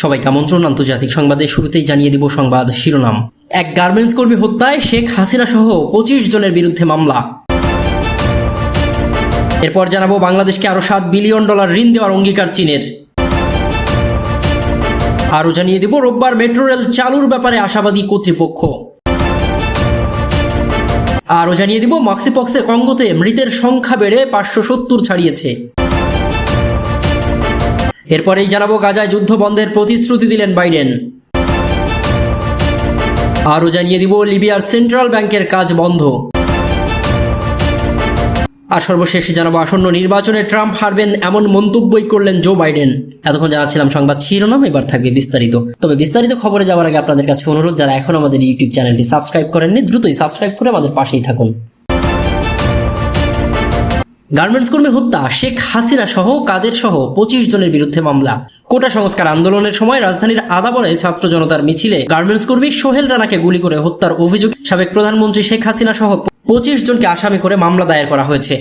সবাইকে আমন্ত্রণ আন্তর্জাতিক সংবাদে শুরুতেই জানিয়ে দিব সংবাদ শিরোনাম। এক গার্মেন্টস কর্মী হত্যায় শেখ হাসিনা সহ 25 জনের বিরুদ্ধে মামলা। এরপর জানাবো বাংলাদেশকে আরো $7 বিলিয়ন ঋণ দেওয়ার অঙ্গীকার চীনের। আরও জানিয়ে দিব রোববার মেট্রো রেল চালুর ব্যাপারে আশাবাদী কর্তৃপক্ষ। আরও জানিয়ে দিব মক্সিপক্সে কঙ্গোতে মৃতের সংখ্যা বেড়ে 570 ছাড়িয়েছে। এরপরেই জানাবো গাজায় যুদ্ধ বন্ধের প্রতিশ্রুতি দিলেন বাইডেন। আরও জানিয়ে দিব লিবিয়ার সেন্ট্রাল ব্যাংকের কাজ বন্ধ। আর সর্বশেষ জানাবো আসন্ন নির্বাচনে ট্রাম্প হারবেন এমন মন্তব্যই করলেন জো বাইডেন। এতক্ষণ জানাচ্ছিলাম সংবাদ শিরোনাম, এবার থাকবে বিস্তারিত। তবে বিস্তারিত খবরে যাওয়ার আগে আপনাদের কাছে অনুরোধ, যারা এখন আমাদের ইউটিউব চ্যানেলটি সাবস্ক্রাইব করেননি দ্রুতই সাবস্ক্রাইব করে আমাদের পাশেই থাকুন। গার্মেন্টস কর্মী হত্যা, শেখ হাসিনা সহ কাদের সহ 25 জনের বিরুদ্ধে মামলা। কোটা সংস্কার আন্দোলনের সময় রাজধানীর আদাবরে ছাত্র জনতার মিছিলে গার্মেন্টস কর্মী সোহেল রানাকে গুলি করে হত্যার অভিযোগ সাবেক প্রধানমন্ত্রী শেখ হাসিনা সহ 25 জনকে আসামি করে মামলা দায়ের করা হয়েছে।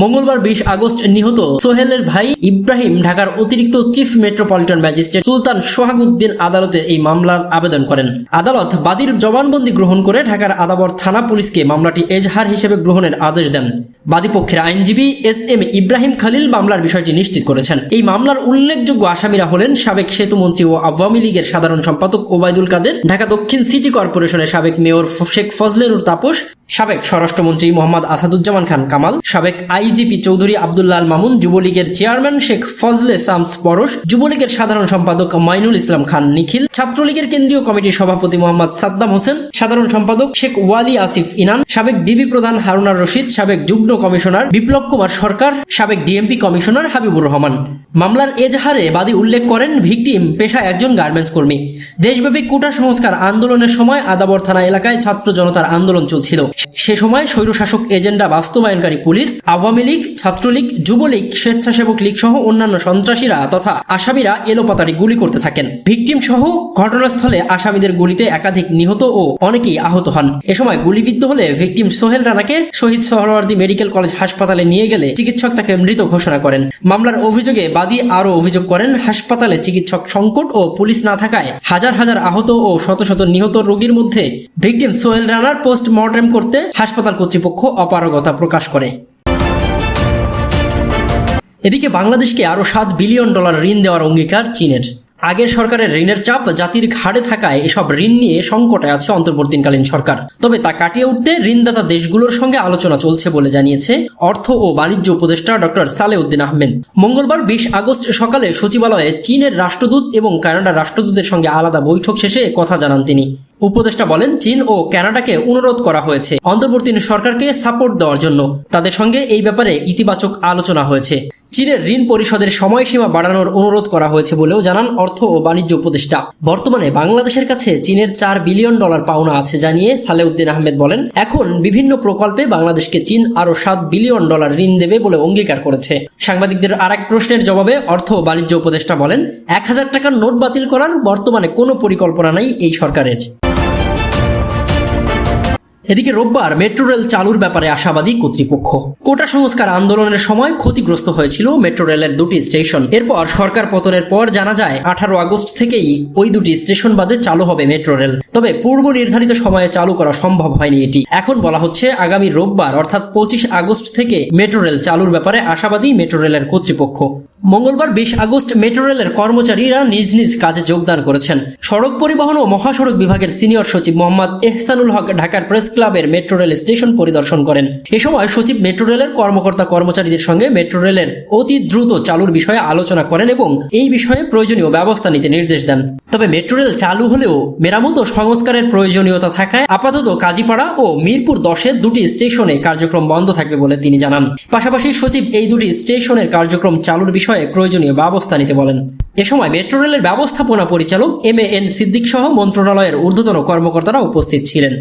মঙ্গলবার 20 আগস্ট নিহত সোহেলের ভাই ইব্রাহিম ঢাকার অতিরিক্ত চিফ মেট্রোপলিটন ম্যাজিস্ট্রেট সুলতান সোহাগউদ্দিন আদালতে এই মামলার আবেদন করেন। আদালত বাদীর জবানবন্দি গ্রহণ করে ঢাকার আদাবর থানা পুলিশকে মামলাটি এজাহার হিসেবে গ্রহণের আদেশ দেন। বাদীপক্ষের আইনজীবী SM ইব্রাহিম খালিল মামলার বিষয়টি নিশ্চিত করেছেন। এই মামলার উল্লেখযোগ্য আসামিরা হলেন সাবেক সেতুমন্ত্রী ও আওয়ামী লীগের সাধারণ সম্পাদক ওবায়দুল কাদের, ঢাকা দক্ষিণ সিটি কর্পোরেশনের সাবেক মেয়র শেখ ফজলেনুর তাপস, সাবেক স্বরাষ্ট্রমন্ত্রী মোহাম্মদ আসাদুজ্জামান খান কামাল, সাবেক আইজিপি চৌধুরী আব্দুল্লাহ আল মামুন, যুবলীগের চেয়ারম্যান শেখ ফজলে শামস পরশ, যুবলীগের সাধারণ সম্পাদক মাইনুল ইসলাম খান নিখিল, ছাত্রলীগের কেন্দ্রীয় কমিটির সভাপতি মোহাম্মদ সাদ্দাম হোসেন, সাধারণ সম্পাদক শেখ ওয়ালি আসিফ ইনান, সাবেক ডিবি প্রধান হারুনার রশিদ, সাবেক যুগ্ম কমিশনার বিপ্লব কুমার সরকার, সাবেক ডিএমপি কমিশনার হাবিবুর রহমান। মামলার এজাহারে বাদী উল্লেখ করেন ভিকটিম পেশায় একজন গার্মেন্টস কর্মী। দেশব্যাপী কোটা সংস্কার আন্দোলনের সময় আদাবর থানা এলাকায় ছাত্র জনতার আন্দোলন চলছিল। সে সময় স্বৈরশাসক এজেন্ডা বাস্তবায়নকারী পুলিশ, আওয়ামী লীগ, ছাত্রলীগ, যুবলীগ, স্বেচ্ছাসেবক লীগ সহ অন্যান্য সন্ত্রাসীরা তথা আসামিরা এলোপাতাড়ি গুলি করতে থাকেন। ভিকটিম সহ ঘটনাস্থলে আসামিদের গুলিতে একাধিক নিহত ও অনেকেই আহত হন। এ সময় গুলিবিদ্ধ হলে victim Sohel রানাকে Shaheed Suhrawardy medical college হাসপাতালে নিয়ে গেলে চিকিৎসক তাকে মৃত ঘোষণা করেন। মামলার অভিযোগে বাদী আরও অভিযোগ করেন হাসপাতালে চিকিৎসক সংকট ও পুলিশ না থাকায় হাজার হাজার আহত ও শত শত নিহত রোগীর মধ্যে ভিকটিম সোহেল রানার পোস্টমর্টেম করতে হাসপাতাল কর্তৃপক্ষ অপারগতা প্রকাশ করে। এদিকে বাংলাদেশকে আরো $7 বিলিয়ন ঋণ দেওয়ার অঙ্গীকার চীনের। আগের সরকারের ঋণের চাপ জাতির ঘাড়ে থাকায় এসব ঋণ নিয়ে সংকটে আছে অন্তর্বর্তীকালীন সরকার। তবে তা কাটিয়ে উঠতে ঋণদাতা দেশগুলোর সঙ্গে আলোচনা চলছে বলে জানিয়েছে অর্থ ও বাণিজ্য উপদেষ্টা ডক্টর সালেউদ্দিন আহমেদ। মঙ্গলবার 20 আগস্ট সকালে সচিবালয়ে চীনের রাষ্ট্রদূত এবং কানাডার রাষ্ট্রদূতের সঙ্গে আলাদা বৈঠক শেষে কথা জানান তিনি। উপদেষ্টা বলেন, চীন ও কানাডাকে অনুরোধ করা হয়েছে অন্তর্বর্তী সরকারকে সাপোর্ট দেওয়ার জন্য। তাদের সঙ্গে এই ব্যাপারে ইতিবাচক আলোচনা হয়েছে। চীনের ঋণ পরিশোধের সময়সীমা বাড়ানোর অনুরোধ করা হয়েছে বলেও জানান অর্থ ও বাণিজ্য উপদেষ্টা। বর্তমানে বাংলাদেশের কাছে চীনের $4 বিলিয়ন পাওনা আছে জানিয়ে সালেউদ্দিন আহমেদ বলেন, এখন বিভিন্ন প্রকল্পে বাংলাদেশকে চীন আরো $7 বিলিয়ন ঋণ দেবে বলে অঙ্গীকার করেছে। সাংবাদিকদের আরেক প্রশ্নের জবাবে অর্থ ও বাণিজ্য উপদেষ্টা বলেন, 1000 টাকার নোট বাতিল করার বর্তমানে কোনো পরিকল্পনা নেই এই সরকারের। এদিকে রোববার মেট্রো রেল চালুর ব্যাপারে আশাবাদী কর্তৃপক্ষ। কোটা সংস্কার আন্দোলনের সময় ক্ষতিগ্রস্ত হয়েছিল মেট্রো রেলের 2টি স্টেশন। এরপর সরকার পতনের পর জানা যায় 18 আগস্ট থেকেই ওই 2টি স্টেশন বাদে চালু হবে মেট্রো রেল। তবে পূর্ব নির্ধারিত সময়ে চালু করা সম্ভব হয়নি এটি। এখন বলা হচ্ছে আগামী রোববার অর্থাৎ 25 আগস্ট থেকে মেট্রো রেল চালুর ব্যাপারে আশাবাদী মেট্রো রেলের কর্তৃপক্ষ। মঙ্গলবার 20 আগস্ট মেট্রো রেলের কর্মচারীরা নিজ নিজ কাজে যোগদান করেছেন। সড়ক পরিবহন ও মহাসড়ক বিভাগের সিনিয়র সচিব মোহাম্মদ এহসানুল হক ঢাকার প্রেস ক্লাবের মেট্রো রেল স্টেশন পরিদর্শন করেন। এ সময় সচিব মেট্রো রেলের কর্মচারীদের সঙ্গে মেট্রো রেলের অতি দ্রুত চালুর বিষয়ে আলোচনা করেন এবং এই বিষয়ে প্রয়োজনীয় ব্যবস্থা নিতে নির্দেশ দেন। তবে মেট্রো রেল চালু হলেও মেরামত ও সংস্কারের প্রয়োজনীয়তা থাকায় আপাতত কাজীপাড়া ও মিরপুর 10-এর 2টি স্টেশনে কার্যক্রম বন্ধ থাকবে বলে তিনি জানান। পাশাপাশি সচিব এই 2টি স্টেশনের কার্যক্রম চালুর বিষয়ে প্রয়োজনীয় ব্যবস্থা নিতে বলেন। এ সময় মেট্রো রেলের ব্যবস্থাপনা পরিচালক MAN সিদ্দিক সহ মন্ত্রণালয়ের ঊর্ধ্বতন কর্মকর্তারা উপস্থিত ছিলেন।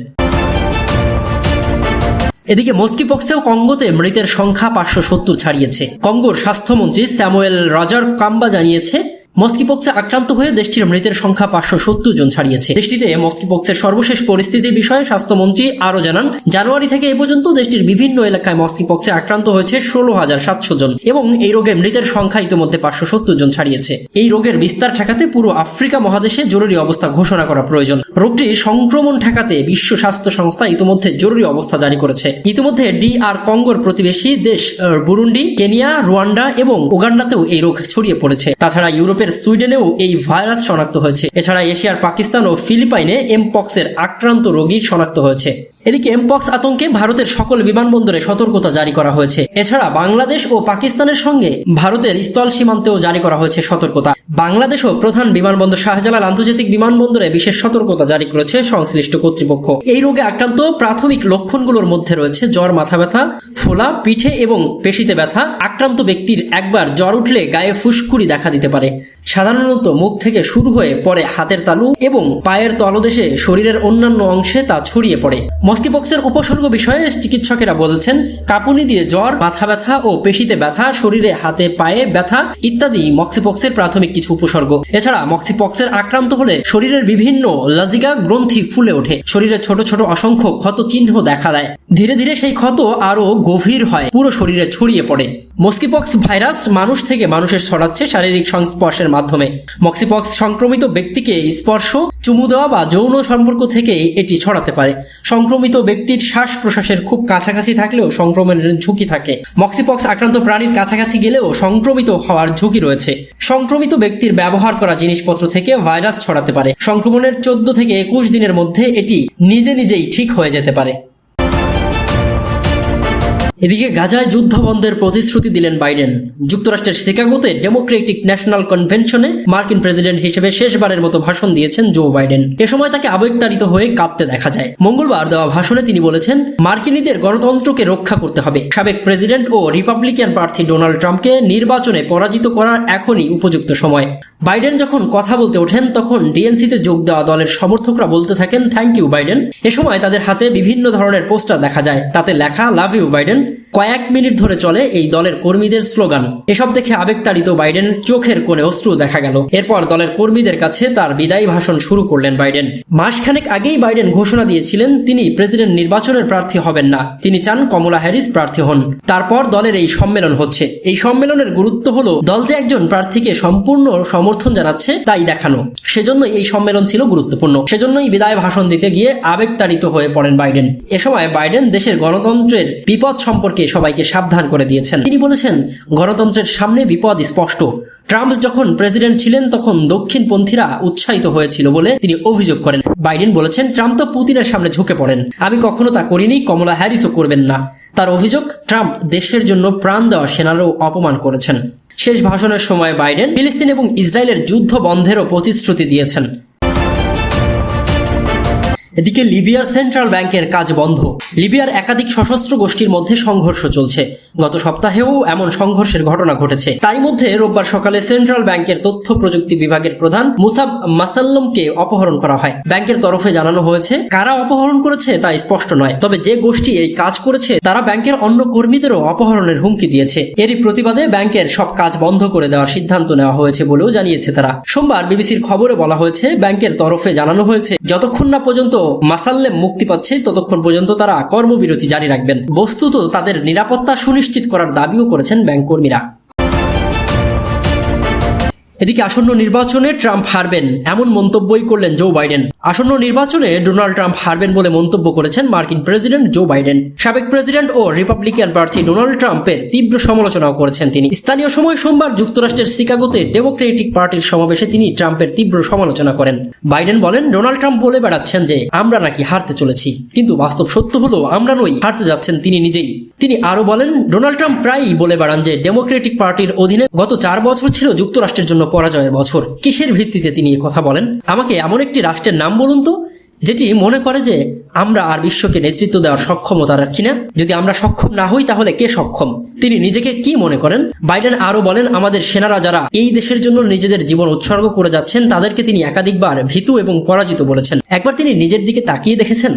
এদিকে মস্কিপক্সেও কঙ্গোতে মৃতের সংখ্যা 570 ছাড়িয়েছে। কঙ্গোর স্বাস্থ্যমন্ত্রী স্যামুয়েল রজার কাম্বা জানিয়েছে, মস্কিপক্সে আক্রান্ত হয়ে দেশটির মৃতের সংখ্যা 570 জন ছাড়িয়েছে। দেশটিতে মস্কিপক্সের সর্বশেষ পরিস্থিতির বিষয়ে স্বাস্থ্যমন্ত্রী আরও জানান, জানুয়ারি থেকে এ পর্যন্ত দেশটির বিভিন্ন এলাকায় মস্কিপক্সে আক্রান্ত হয়েছে 16,700 জন এবং এই রোগে মৃতের সংখ্যা ইতিমধ্যে 570 জন ছাড়িয়েছে। এই রোগের বিস্তার ঠেকাতে পুরো আফ্রিকা মহাদেশে জরুরি অবস্থা ঘোষণা করা প্রয়োজন। রোগটির সংক্রমণ ঠেকাতে বিশ্ব স্বাস্থ্য সংস্থা ইতিমধ্যে জরুরি অবস্থা জারি করেছে। ইতিমধ্যে DR কঙ্গোর প্রতিবেশী দেশ বুরুন্ডি, কেনিয়া, রুয়ান্ডা এবং উগান্ডাতেও এই রোগ ছড়িয়ে পড়েছে। তাছাড়া ইউরোপের সুইডেনেও এই ভাইরাস শনাক্ত হয়েছে। এছাড়া এশিয়ার পাকিস্তান ও ফিলিপাইনে এমপক্সের আক্রান্ত রোগী শনাক্ত হয়েছে। এদিকে এমপক্স আতঙ্কে ভারতের সকল বিমানবন্দরে সতর্কতা জারি করা হয়েছে। এছাড়া বাংলাদেশ ও পাকিস্তানের সঙ্গে ভারতের স্থল সীমান্তেও জারি করা হয়েছে সতর্কতা। বাংলাদেশও প্রধান বিমানবন্দর শাহজালাল আন্তর্জাতিক বিমানবন্দরে বিশেষ সতর্কতা জারি করেছে সংশ্লিষ্ট কর্তৃপক্ষ। এই রোগে আক্রান্ত প্রাথমিক লক্ষণগুলোর মধ্যে রয়েছে জ্বর, মাথা ব্যথা, ফোলা, পিঠে এবং পেশিতে ব্যথা। আক্রান্ত ব্যক্তির একবার জ্বর উঠলে গায়ে ফুসকুড়ি দেখা দিতে পারে। সাধারণত মুখ থেকে শুরু হয়ে পরে হাতের তালু এবং পায়ের তলদেশে শরীরের অন্যান্য অংশে তা ছড়িয়ে পড়ে। মস্কিপক্সের উপসর্গ বিষয়ে চিকিৎসকেরা বলছেন, কাঁপুনি দিয়ে জ্বর, মাথা ব্যথা ও পেশিতে ব্যথা, শরীরে হাতে পায়ে ব্যথা ইত্যাদি মক্সিপক্সের প্রাথমিক কিছু উপসর্গ। এছাড়া মক্সিপক্সের আক্রান্ত হলে শরীরের বিভিন্ন লজিকা গ্রন্থি ফুলে ওঠে, শরীরে ছোট ছোট অসংখ্য ক্ষত চিহ্ন দেখা দেয়। ধীরে ধীরে সেই ক্ষত আরো গভীর হয়, পুরো শরীরে ছড়িয়ে পড়ে। মস্কিপক্স ভাইরাস মানুষ থেকে মানুষের ছড়াচ্ছে শারীরিক সংস্পর্শের মাধ্যমে। মক্সিপক্স সংক্রমিত ব্যক্তিকে স্পর্শ, চুমু দেওয়া বা যৌন সম্পর্ক থেকে এটি ছড়াতে পারে। সংক্রমিত ব্যক্তির শ্বাস প্রশ্বাসের খুব কাছাকাছি থাকলেও সংক্রমণের ঝুঁকি থাকে। মক্সিপক্স আক্রান্ত প্রাণীর কাছাকাছি গেলেও সংক্রমিত হওয়ার ঝুঁকি রয়েছে। সংক্রমিত ব্যক্তির ব্যবহার করা জিনিসপত্র থেকে ভাইরাস ছড়াতে পারে। সংক্রমণের 14 থেকে 21 দিনের মধ্যে এটি নিজে নিজেই ঠিক হয়ে যেতে পারে। এদিকে গাজায় যুদ্ধ বন্ধের প্রতিশ্রুতি দিলেন বাইডেন। যুক্তরাষ্ট্রের শিকাগোতে ডেমোক্রেটিক ন্যাশনাল কনভেনশনে মার্কিন প্রেসিডেন্ট হিসেবে শেষবারের মতো ভাষণ দিয়েছেন জো বাইডেন। এ সময় তাকে আবেগতাড়িত হয়ে কাঁদতে দেখা যায়। মঙ্গলবার দেওয়া ভাষণে তিনি বলেছেন, মার্কিনীদের গণতন্ত্রকে রক্ষা করতে হবে। সাবেক প্রেসিডেন্ট ও রিপাবলিকান প্রার্থী ডোনাল্ড ট্রাম্পকে নির্বাচনে পরাজিত করার এখনই উপযুক্ত সময়। বাইডেন যখন কথা বলতে ওঠেন তখন ডিএনসিতে যোগ দেওয়া দলের সমর্থকরা বলতে থাকেন, থ্যাংক ইউ বাইডেন। এ সময় তাদের হাতে বিভিন্ন ধরনের পোস্টার দেখা যায়, তাতে লেখা লাভ ইউ বাইডেন। কয়েক মিনিট ধরে চলে এই দলের কর্মীদের স্লোগান। এসব দেখে আবেগতাড়িত বাইডেন চোখের কোণে অশ্রু দেখা গেল। এরপর দলের কর্মীদের কাছে তার বিদায়ী ভাষণ শুরু করলেন বাইডেন। মাসখানেক আগেই বাইডেন ঘোষণা দিয়েছিলেন তিনি প্রেসিডেন্ট নির্বাচনের প্রার্থী হবেন না, তিনি চান কমলা হ্যারিস প্রার্থী হন। তারপর দলের এই সম্মেলন হচ্ছে। এই সম্মেলনের গুরুত্ব হলো দল যে একজন প্রার্থীকে সম্পূর্ণ সমর্থন জানাচ্ছে তাই দেখানো। সেজন্যই এই সম্মেলন ছিল গুরুত্বপূর্ণ। সেজন্যই বিদায় ভাষণ দিতে গিয়ে আবেগতাড়িত হয়ে পড়েন বাইডেন। এ সময় বাইডেন দেশের গণতন্ত্রের বিপদ সম্পর্কে সবাইকে সাবধান করে দিয়েছেন। তিনি বলেছেন, গণতন্ত্রের সামনে বিপদ স্পষ্ট। ট্রাম্প যখন প্রেসিডেন্ট ছিলেন তখন দক্ষিণপন্থীরা উৎসাহিত হয়েছিল বলে তিনি অভিযোগ করেন। বাইডেন বলেছেন, ট্রাম্প তো পুতিনের সামনে ঝুঁকে পড়েন, আমি কখনো তা করিনি, কমলা হ্যারিসও করবেন না। তার অভিযোগ, ট্রাম্প দেশের জন্য প্রাণ দেওয়া সেনারও অপমান করেছেন। শেষ ভাষণের সময় বাইডেন ফিলিস্তিন এবং ইসরায়েলের যুদ্ধ বন্ধেরও প্রতিশ্রুতি দিয়েছেন। এদিকে লিবিয়ার সেন্ট্রাল ব্যাংকের কাজ বন্ধ। লিবিয়ার একাধিক সশস্ত্র গোষ্ঠীর মধ্যে সংঘর্ষ চলছে। গত সপ্তাহেও এমন সংঘর্ষের ঘটনা ঘটেছে। তাই মধ্যে রোববার সকালে সেন্ট্রাল ব্যাংকের তথ্য প্রযুক্তি বিভাগের প্রধান মুসাব মাসাল্লমকে অপহরণ করা হয়। ব্যাংকের তরফে জানানো হয়েছে, কারা অপহরণ করেছে তা স্পষ্ট নয়, তবে যে গোষ্ঠী এই কাজ করেছে তারা ব্যাংকের অন্য কর্মীদেরও অপহরণের হুমকি দিয়েছে। এরই প্রতিবাদে ব্যাংকের সব কাজ বন্ধ করে দেওয়ার সিদ্ধান্ত নেওয়া হয়েছে বলেও জানিয়েছে তারা। সোমবার বিবিসির খবরে বলা হয়েছে, ব্যাংকের তরফে জানানো হয়েছে যতক্ষণ না পর্যন্ত মাসাল্লেম মুক্তি পাচ্ছে ততক্ষণ পর্যন্ত তারা কর্মবিরতি জারি রাখবেন। বস্তুত তাদের নিরাপত্তা সুনিশ্চিত করার দাবিও করেছেন ব্যাংক কর্মীরা। এদিকে আসন্ন নির্বাচনে ট্রাম্প হারবেন এমন মন্তব্যই করলেন জো বাইডেন। আসন্ন নির্বাচনে ডোনাল্ড ট্রাম্প হারবেন বলে মন্তব্য করেছেন মার্কিন প্রেসিডেন্ট জো বাইডেন। সাবেক প্রেসিডেন্ট ও রিপাবলিকান প্রার্থী ডোনাল্ড ট্রাম্পের তীব্র সমালোচনাও করেছেন তিনি। স্থানীয় সময় সোমবার যুক্তরাষ্ট্রের শিকাগোতে ডেমোক্রেটিক পার্টির সমাবেশে তিনি ট্রাম্পের তীব্র সমালোচনা করেন। বাইডেন বলেন, ডোনাল্ড ট্রাম্প বলে বেড়াচ্ছেন যে আমরা নাকি হারতে চলেছি, কিন্তু বাস্তব সত্য হলো আমরা নই, হারতে যাচ্ছেন তিনি নিজেই। তিনি আরো বলেন, ডোনাল্ড ট্রাম্প প্রায়ই বলে বেড়ান যে ডেমোক্রেটিক পার্টির অধীনে গত 4 বছর ছিল যুক্তরাষ্ট্রের জন্য পরাজয়ের বছর। কিসের ভিত্তিতে তিনি এই কথা বলেন? আমাকে এমন একটি রাষ্ট্রের নাম বলুন তো যেটি মনে করে যে আমরা আর বিশ্বকে নেতৃত্ব দেওয়ার সক্ষমতা রাখি না। যদি আমরা সক্ষম না হই তাহলে কে সক্ষম? তিনি নিজেকে কি মনে করেন? বাইডেন আরো বলেন, আমাদের সেনারা যারা এই দেশের জন্য নিজেদের জীবন উৎসর্গ করে যাচ্ছেন তাদেরকে তিনি একাধিকবার ভীতু এবং পরাজিত বলেছেন। একবার তিনি নিজের দিকে তাকিয়ে দেখেছেন?